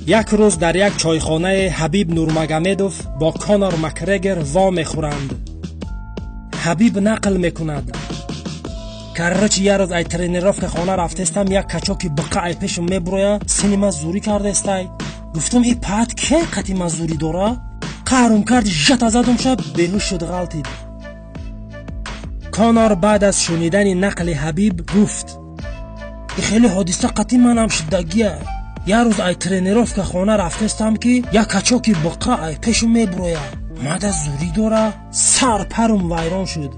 یک روز در یک چایخانه حبیب نورمگامدوف با کانر مکگرگر وا میخورند. حبیب نقل میکند: کرچ یه روز ای ترینیروفکا خانه رفتستم، یک کچاکی بقع پیشم میبرویا سینی مزدوری کرده استای. گفتم ای پات که قطی مزدوری داره؟ قهرم کرد، جت زدم شد، بیهوش شد غلطید. کانر بعد از شنیدن نقل حبیب گفت: ای خیلی حادثه قطی منم شدگیه. یه روز ای ترینیروفکا خانه رفتستم که یک کچاکی بقع پیشم میبرویا ماده زوری داره، سر پرم ویران شد.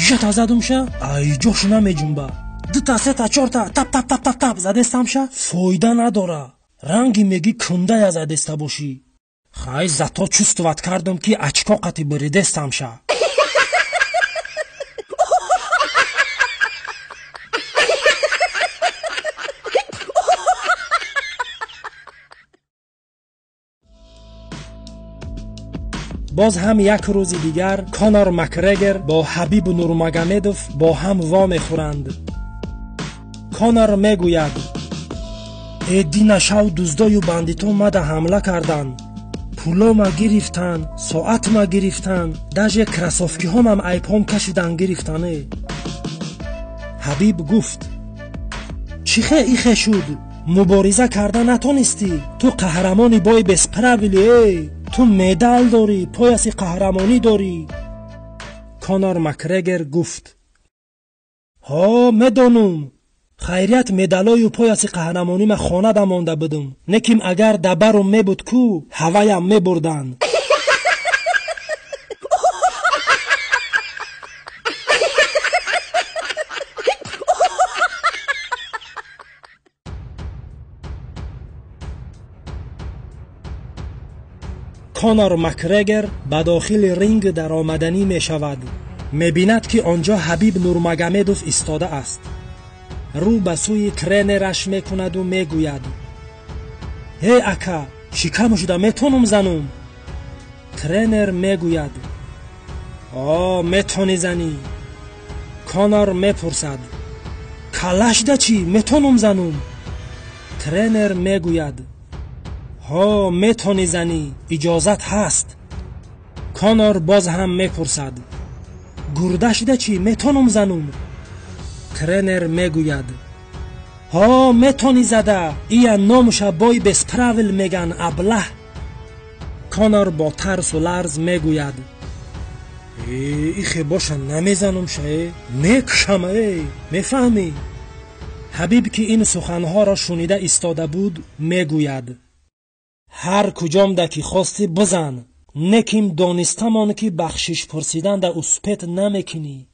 جت زدم شه، ای جوش نمیجنبه. دو تا سه تا چهار تا تپ تپ تپ تپ تپ زدستم شه، فایده نداره. رنگی میگی کنده یا زدسته باشی. خیلی زتا چستوت کردم که اچکا قطی بریدستم شه. باز هم یک روز دیگر کانر مکگرگر با حبیب نورمگامدوف با هم وا میخورند. کانر میگوید: ای دین شو دزدای و بندیتو مده حمله کردن، پولا ما گرفتن، ساعت ما گرفتن، داژ کراسوفکی هم ایپام کشیدن گرفتنه. حبیب گفت: چیخه ایخه شد؟ مبارزه کرده نتونستی؟ تو قهرمانی بای بسپراویلی، تو مدال داری، پایسی قهرمانی داری. کانر مکگرگر گفت: ها میدانم، خیریت مدالای و پایسی قهرمانی ما خانه دا مانده بدم، نکیم اگر دبرم میبود کو هوایم میبردن. کانر مکگرگر به داخل رینگ در آمدنی می شود. می بیند که آنجا حبیب نورمگامدوف ایستاده است. رو به سوی ترینرش می کند و می گوید: هی اکا، شکم شده میتونم زنم. ترینر می گوید: میتونی زنی. کانر می پرسد: کلش ده چی؟ میتونم زنم. ترینر می گوید: میتونی زنی، اجازت هست. کانر باز هم میپرسد: گردش ده چی؟ میتونم زنم. ترینر میگوید: میتونی زده، این نامش بای بسپراول میگن، ابله. کانر با ترس و لرز میگوید: ایخی باشه نمیزنم شه، میکشم. میفهمی؟ حبیب که این سخنها را شنیده ایستاده بود میگوید: هر کجام ده که خواستی بزن، نکیم دانستمان که بخشش پرسیدن ده اسپت نمیکنی.